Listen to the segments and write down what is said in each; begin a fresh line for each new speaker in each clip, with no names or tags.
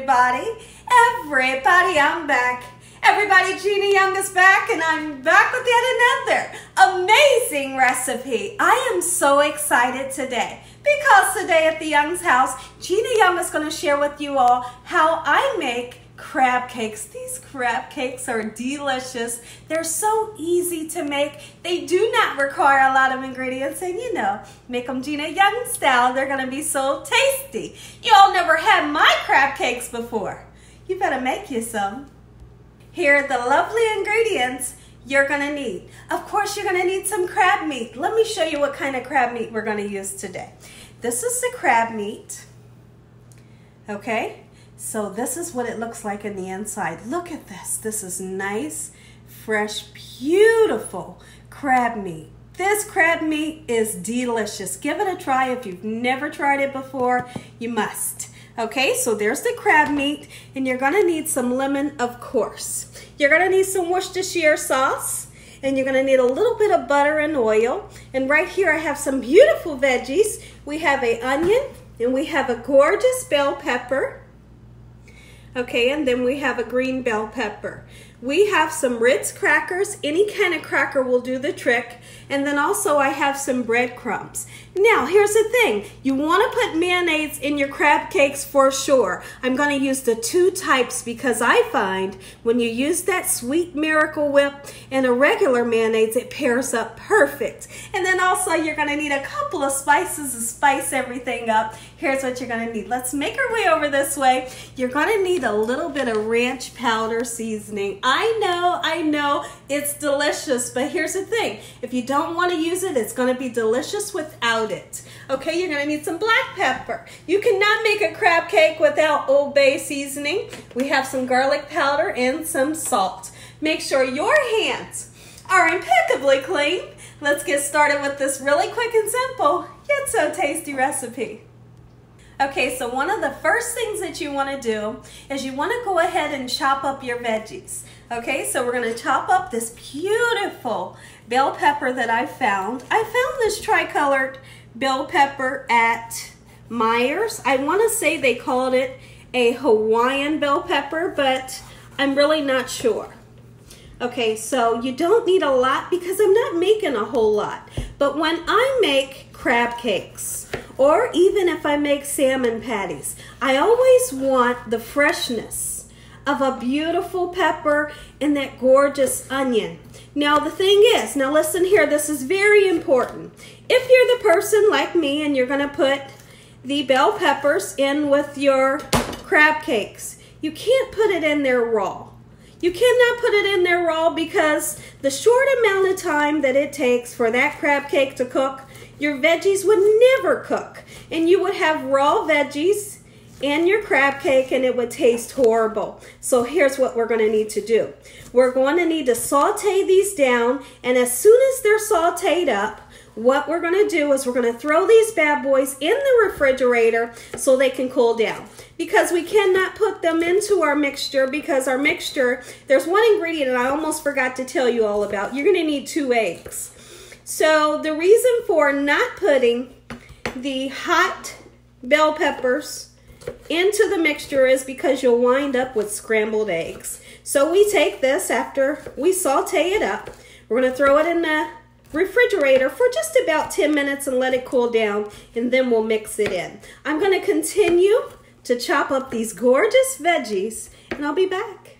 everybody. Everybody, I'm back. Everybody, Gina Young is back, and I'm back with yet another amazing recipe. I am so excited today because today at the Young's house, Gina Young is going to share with you all how I make crab cakes. These crab cakes are delicious. They're so easy to make. They do not require a lot of ingredients, and you know, make them Gina Young style. They're going to be so tasty. You all never had my crab cakes before. You better make you some. Here are the lovely ingredients you're going to need. Of course, you're going to need some crab meat. Let me show you what kind of crab meat we're going to use today. This is the crab meat. Okay, so this is what it looks like in the inside. Look at this. This is nice, fresh, beautiful crab meat. This crab meat is delicious. Give it a try. If you've never tried it before, you must. Okay, so there's the crab meat, and you're gonna need some lemon, of course. You're gonna need some Worcestershire sauce, and you're gonna need a little bit of butter and oil. And right here I have some beautiful veggies. We have an onion, and we have a gorgeous bell pepper. Okay, and then we have a green bell pepper. We have some Ritz crackers. Any kind of cracker will do the trick. And then also I have some breadcrumbs. Now, here's the thing. You want to put mayonnaise in your crab cakes for sure. I'm going to use the two types because I find when you use that sweet Miracle Whip and a regular mayonnaise, it pairs up perfect. And then also you're going to need a couple of spices to spice everything up. Here's what you're going to need. Let's make our way over this way. You're going to need a little bit of ranch powder seasoning. I know, it's delicious, but here's the thing. If you don't want to use it, it's going to be delicious without it. Okay, you're going to need some black pepper. You cannot make a crab cake without Old Bay seasoning. We have some garlic powder and some salt. Make sure your hands are impeccably clean. Let's get started with this really quick and simple, yet so tasty recipe. Okay, so one of the first things that you want to do is you want to go ahead and chop up your veggies. Okay, so we're going to chop up this beautiful bell pepper that I found. I found this tricolored bell pepper at Myers. I want to say they called it a Hawaiian bell pepper, but I'm really not sure. Okay, so you don't need a lot because I'm not making a whole lot. But when I make crab cakes, or even if I make salmon patties, I always want the freshness of a beautiful pepper and that gorgeous onion. Now the thing is, now listen here, this is very important. If you're the person like me and you're gonna put the bell peppers in with your crab cakes, you can't put it in there raw. You cannot put it in there raw because the short amount of time that it takes for that crab cake to cook, your veggies would never cook. And you would have raw veggies in your crab cake and it would taste horrible. So here's what we're going to need to do. We're going to need to saute these down, and as soon as they're sauteed up, what we're going to do is we're going to throw these bad boys in the refrigerator so they can cool down. Because we cannot put them into our mixture because our mixture, there's one ingredient I almost forgot to tell you all about. You're going to need 2 eggs. So the reason for not putting the hot bell peppers into the mixture is because you'll wind up with scrambled eggs. So we take this after we saute it up. We're going to throw it in the refrigerator for just about 10 minutes and let it cool down, and then we'll mix it in. I'm going to continue to chop up these gorgeous veggies, and I'll be back.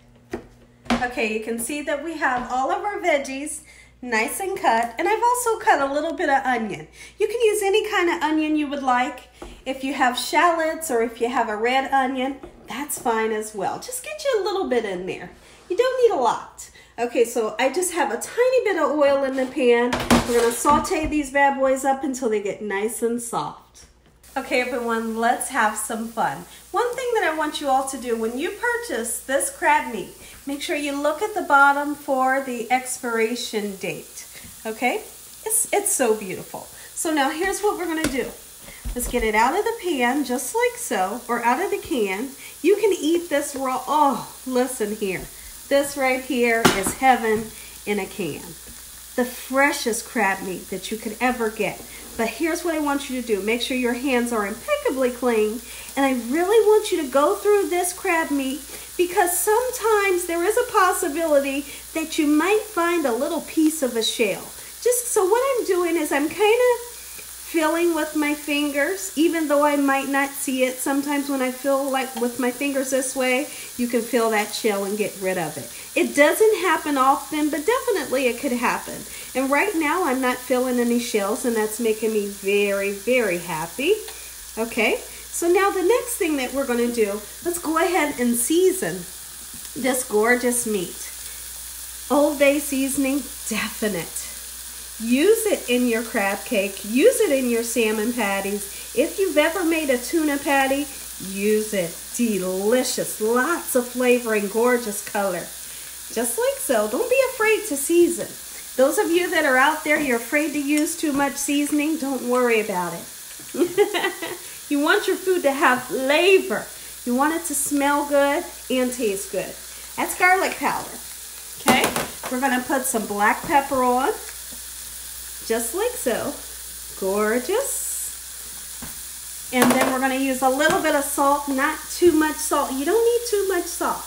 Okay, you can see that we have all of our veggies nice and cut, and I've also cut a little bit of onion. You can use any kind of onion you would like. If you have shallots or if you have a red onion, that's fine as well. Just get you a little bit in there. You don't need a lot. Okay, so I just have a tiny bit of oil in the pan. We're going to saute these bad boys up until they get nice and soft. Okay, everyone, let's have some fun. One thing that I want you all to do when you purchase this crab meat, make sure you look at the bottom for the expiration date. Okay, it's so beautiful. So now here's what we're going to do. Let's get it out of the pan just like so, or out of the can. You can eat this raw. Oh, listen here. This right here is heaven in a can. the freshest crab meat that you could ever get. But here's what I want you to do. Make sure your hands are impeccably clean. And I really want you to go through this crab meat because sometimes there is a possibility that you might find a little piece of a shell. Just so what I'm doing is I'm kind of feeling with my fingers, even though I might not see it. Sometimes when I feel like with my fingers this way, you can feel that shell and get rid of it. It doesn't happen often, but definitely it could happen. And right now I'm not feeling any shells, and that's making me very, very happy. Okay, so now the next thing that we're going to do, let's go ahead and season this gorgeous meat. Old Bay seasoning, definite. Use it in your crab cake. Use it in your salmon patties. If you've ever made a tuna patty, use it. Delicious. Lots of flavoring, gorgeous color. Just like so. Don't be afraid to season. Those of you that are out there, you're afraid to use too much seasoning, don't worry about it. You want your food to have flavor. You want it to smell good and taste good. That's garlic powder. Okay? We're going to put some black pepper on. Just like so. Gorgeous. And then we're going to use a little bit of salt, not too much salt. You don't need too much salt.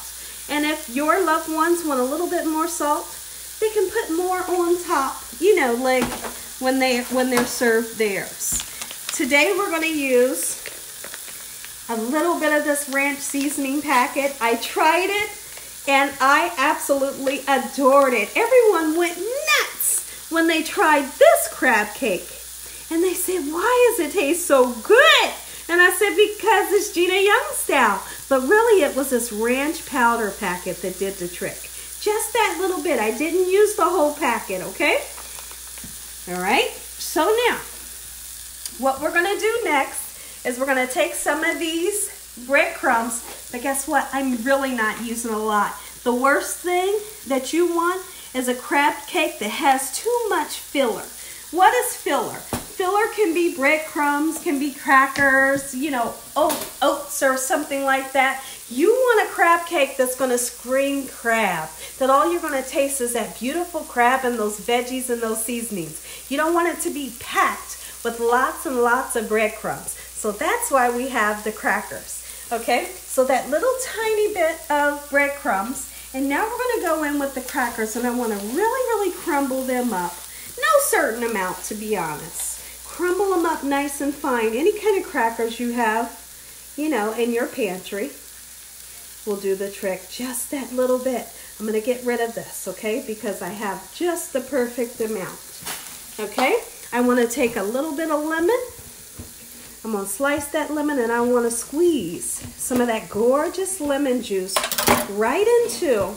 And if your loved ones want a little bit more salt, they can put more on top, you know, like when they're served theirs. Today we're going to use a little bit of this ranch seasoning packet. I tried it and I absolutely adored it. Everyone went nuts when they tried this crab cake. And they said, why does it taste so good? And I said, because it's Gina Young style. But really it was this ranch powder packet that did the trick. Just that little bit. I didn't use the whole packet, okay? All right. So now, what we're going to do next is we're going to take some of these breadcrumbs. But guess what? I'm really not using a lot. The worst thing that you want is a crab cake that has too much filler. What is filler? Filler can be breadcrumbs, can be crackers, you know, oats or something like that. You want a crab cake that's going to scream crab, that all you're going to taste is that beautiful crab and those veggies and those seasonings. You don't want it to be packed with lots and lots of breadcrumbs. So that's why we have the crackers, okay? So that little tiny bit of breadcrumbs, and now we're going to go in with the crackers, and I want to really, really crumble them up. No certain amount, to be honest. Crumble them up nice and fine. Any kind of crackers you have, you know, in your pantry will do the trick. Just that little bit. I'm going to get rid of this, okay, because I have just the perfect amount. Okay, I want to take a little bit of lemon. I'm going to slice that lemon, and I want to squeeze some of that gorgeous lemon juice right into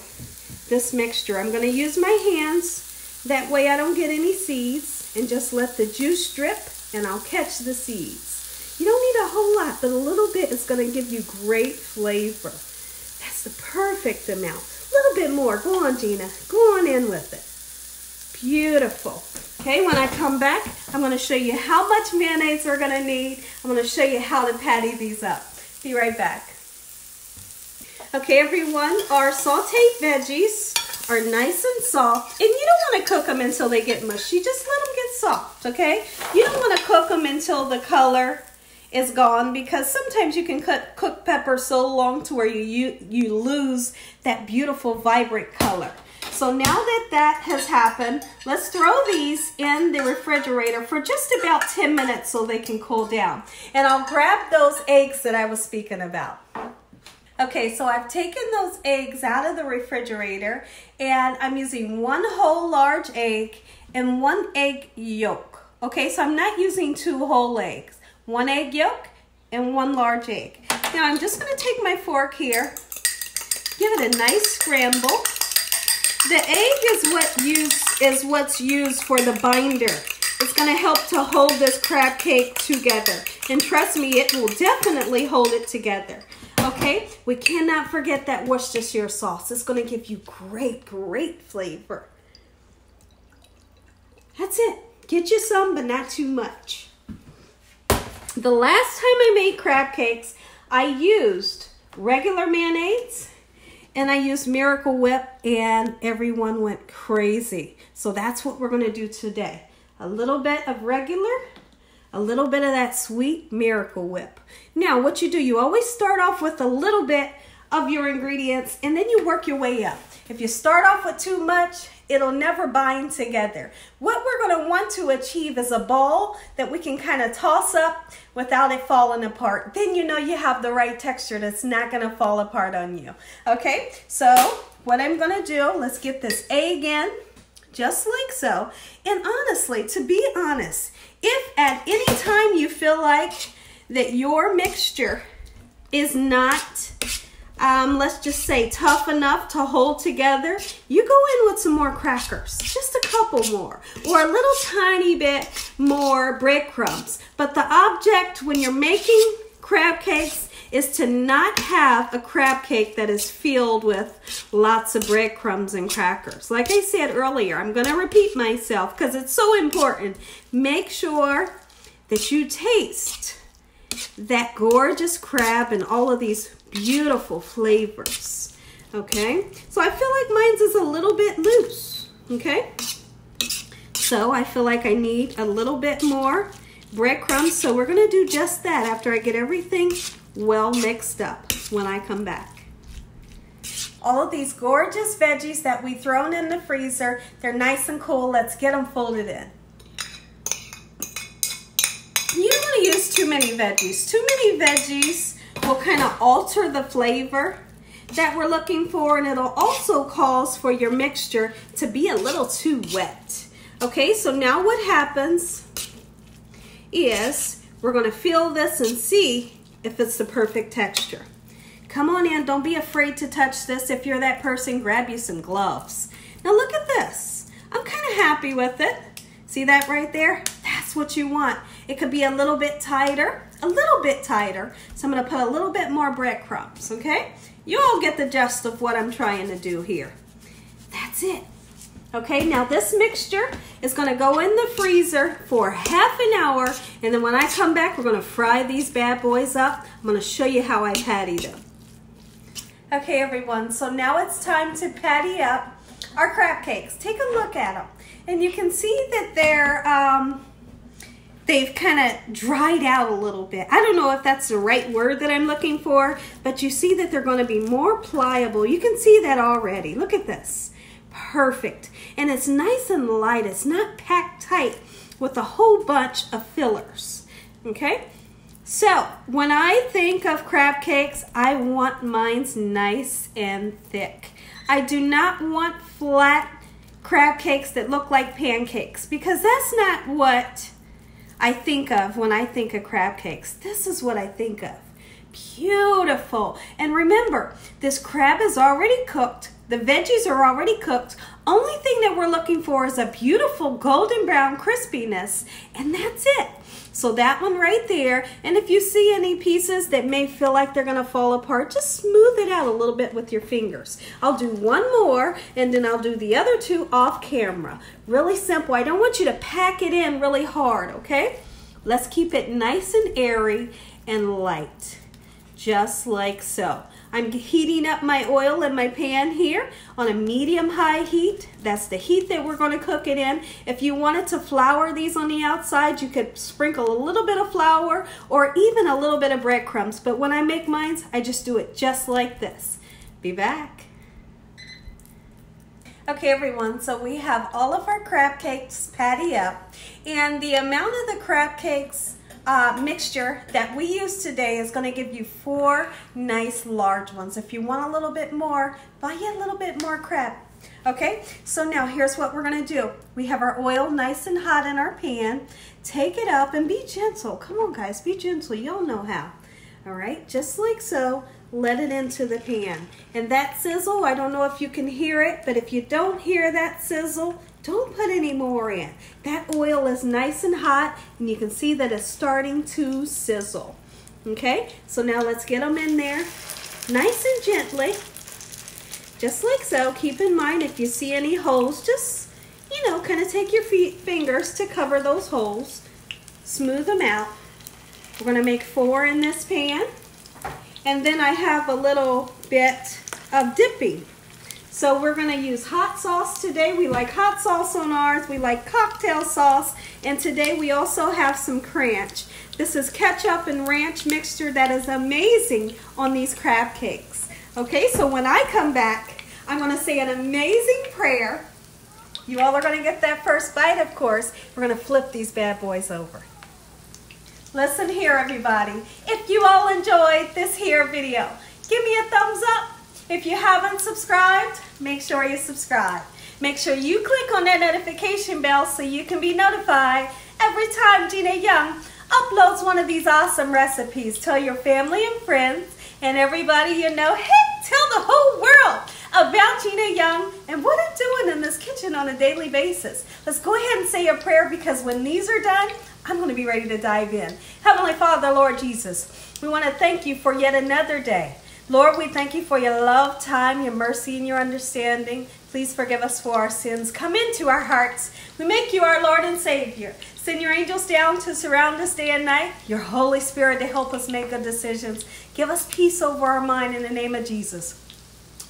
this mixture. I'm going to use my hands. That way I don't get any seeds, and just let the juice drip and I'll catch the seeds. You don't need a whole lot, but a little bit is going to give you great flavor. That's the perfect amount. A little bit more. Go on, Gina. Go on in with it. Beautiful. Okay, when I come back, I'm going to show you how much mayonnaise we're going to need. I'm going to show you how to patty these up. Be right back. Okay, everyone, our sauteed veggies are nice and soft, and you don't want to cook them until they get mushy. Just let them get soft, okay? You don't want to cook them until the color is gone, because sometimes you can cook peppers so long to where you lose that beautiful vibrant color. So now that that has happened, let's throw these in the refrigerator for just about 10 minutes so they can cool down. And I'll grab those eggs that I was speaking about. Okay, so I've taken those eggs out of the refrigerator, and I'm using 1 whole large egg and 1 egg yolk. Okay, so I'm not using 2 whole eggs. 1 egg yolk and 1 large egg. Now I'm just going to take my fork here, give it a nice scramble. The egg is what's used for the binder. It's going to help to hold this crab cake together. And trust me, it will definitely hold it together. Okay, we cannot forget that Worcestershire sauce. It's going to give you great, great flavor. That's it. Get you some, but not too much. The last time I made crab cakes, I used regular mayonnaise, and I used Miracle Whip, and everyone went crazy. So that's what we're going to do today. A little bit of regular, a little bit of that sweet Miracle Whip. Now, what you do, you always start off with a little bit of your ingredients, and then you work your way up. If you start off with too much, it'll never bind together. What we're going to want to achieve is a ball that we can kind of toss up without it falling apart. Then you know you have the right texture that's not going to fall apart on you. Okay, so what I'm going to do, let's get this egg in, just like so. And honestly, to be honest, if at any time you feel like that your mixture is not let's just say tough enough to hold together, you go in with some more crackers, just a couple more, or a little tiny bit more breadcrumbs. But the object when you're making crab cakes is to not have a crab cake that is filled with lots of breadcrumbs and crackers. Like I said earlier, I'm going to repeat myself because it's so important. Make sure that you taste that gorgeous crab and all of these beautiful flavors. Okay, so I feel like mine's is a little bit loose. Okay, so I feel like I need a little bit more breadcrumbs, so we're going to do just that after I get everything well mixed up when I come back. All of these gorgeous veggies that we've thrown in the freezer, they're nice and cool. Let's get them folded in. You don't want to use too many veggies. Too many veggies will kind of alter the flavor that we're looking for, and it'll also cause for your mixture to be a little too wet. Okay, so now what happens is we're going to feel this and see if it's the perfect texture. Come on in, don't be afraid to touch this. If you're that person, grab you some gloves. Now look at this. I'm kind of happy with it. See that right there? That's what you want. It could be a little bit tighter, a little bit tighter. So I'm going to put a little bit more breadcrumbs, okay? You all get the gist of what I'm trying to do here. That's it. Okay, now this mixture is going to go in the freezer for half an hour, and then when I come back, we're going to fry these bad boys up. I'm going to show you how I patty them. Okay, everyone, so now it's time to patty up our crab cakes. Take a look at them, and you can see that they've kind of dried out a little bit. I don't know if that's the right word that I'm looking for, but you see that they're going to be more pliable. You can see that already. Look at this. Perfect. And it's nice and light. It's not packed tight with a whole bunch of fillers. Okay? So, when I think of crab cakes, I want mine nice and thick. I do not want flat crab cakes that look like pancakes, because that's not what I think of when I think of crab cakes. This is what I think of. Beautiful. And remember, this crab is already cooked. The veggies are already cooked. Only thing that we're looking for is a beautiful golden brown crispiness, and that's it. So that one right there, and if you see any pieces that may feel like they're gonna fall apart, just smooth it out a little bit with your fingers. I'll do one more, and then I'll do the other two off camera. Really simple. I don't want you to pack it in really hard, okay? Let's keep it nice and airy and light, just like so. I'm heating up my oil in my pan here on a medium-high heat. That's the heat that we're going to cook it in. If you wanted to flour these on the outside, you could sprinkle a little bit of flour or even a little bit of breadcrumbs. But when I make mine, I just do it just like this. Be back. Okay, everyone, so we have all of our crab cakes patty up. And the amount of the crab cakes mixture that we use today is going to give you 4 nice large ones. If you want a little bit more, buy you a little bit more crab. Okay, so now here's what we're going to do. We have our oil nice and hot in our pan. Take it up and be gentle. Come on, guys, be gentle. Y'all know how. All right, just like so. Let it into the pan. And that sizzle, I don't know if you can hear it, but if you don't hear that sizzle, don't put any more in. That oil is nice and hot, and you can see that it's starting to sizzle. Okay, so now let's get them in there nice and gently, just like so. Keep in mind, if you see any holes, just, you know, kind of take your fingers to cover those holes. Smooth them out. We're going to make 4 in this pan. And then I have a little bit dipping. So we're going to use hot sauce today. We like hot sauce on ours. We like cocktail sauce. And today we also have some ranch. This is ketchup and ranch mixture that is amazing on these crab cakes. Okay, so when I come back, I'm going to say an amazing prayer. You all are going to get that first bite, of course. We're going to flip these bad boys over. Listen here, everybody. If you all enjoyed this here video, give me a thumbs up. If you haven't subscribed, make sure you subscribe. Make sure you click on that notification bell so you can be notified every time Gina Young uploads one of these awesome recipes. Tell your family and friends and everybody you know, hey, tell the whole world about Gina Young and what I'm doing in this kitchen on a daily basis. Let's go ahead and say a prayer because when these are done, I'm going to be ready to dive in. Heavenly Father, Lord Jesus, we want to thank you for yet another day. Lord, we thank you for your love, time, your mercy, and your understanding. Please forgive us for our sins. Come into our hearts. We make you our Lord and Savior. Send your angels down to surround us day and night. Your Holy Spirit to help us make good decisions. Give us peace over our mind in the name of Jesus.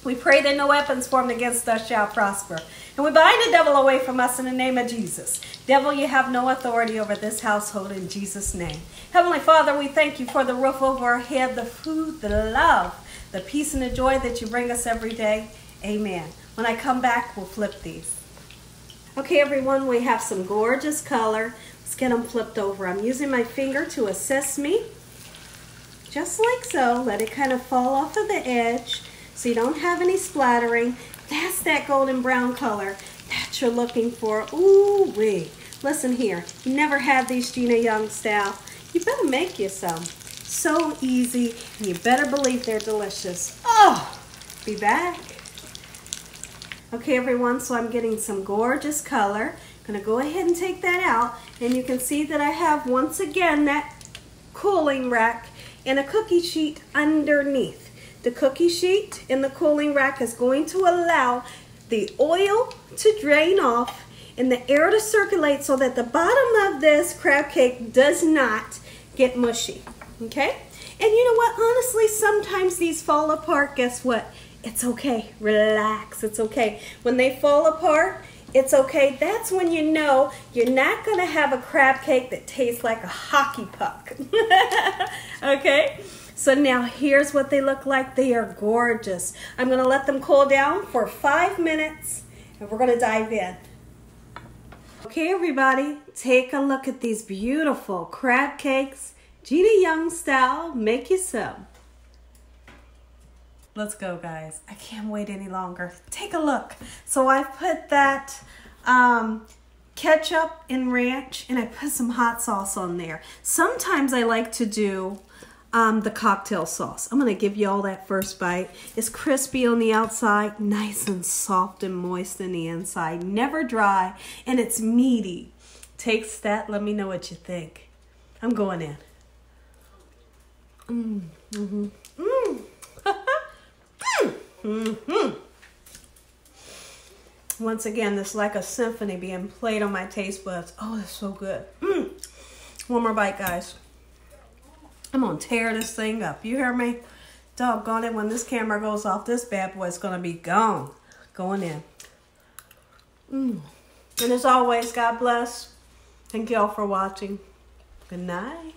We pray that no weapons formed against us shall prosper. And we bind the devil away from us in the name of Jesus. Devil, you have no authority over this household in Jesus' name. Heavenly Father, we thank you for the roof over our head, the food, the love, the peace and the joy that you bring us every day. Amen. When I come back, we'll flip these. Okay, everyone, we have some gorgeous color. Let's get them flipped over. I'm using my finger to assist me. Just like so. Let it kind of fall off of the edge so you don't have any splattering. That's that golden brown color that you're looking for. Ooh-wee. Listen here. You never had these Gina Young style. You better make you some. So easy, and you better believe they're delicious. Oh, be back. Okay, everyone, so I'm getting some gorgeous color. I'm going to go ahead and take that out, and you can see that I have, once again, that cooling rack and a cookie sheet underneath. The cookie sheet in the cooling rack is going to allow the oil to drain off and the air to circulate so that the bottom of this crab cake does not get mushy. Okay? And you know what? Honestly, sometimes these fall apart. Guess what? It's okay. Relax. It's okay. When they fall apart, it's okay. That's when you know you're not going to have a crab cake that tastes like a hockey puck. Okay? So now here's what they look like. They are gorgeous. I'm going to let them cool down for 5 minutes, and we're going to dive in. Okay, everybody, take a look at these beautiful crab cakes. Gina Young style, make you some. Let's go, guys. I can't wait any longer. Take a look. So I've put that ketchup and ranch, and I put some hot sauce on there. Sometimes I like to do the cocktail sauce. I'm going to give you all that first bite. It's crispy on the outside, nice and soft and moist in the inside, never dry, and it's meaty. Taste that. Let me know what you think. I'm going in. Once again, it's like a symphony being played on my taste buds. Oh, it's so good. One more bite, guys. I'm gonna tear this thing up. You hear me? Doggone it, when this camera goes off, this bad boy is gonna be gone. Going in. And as always, God bless. Thank you all for watching. Good night.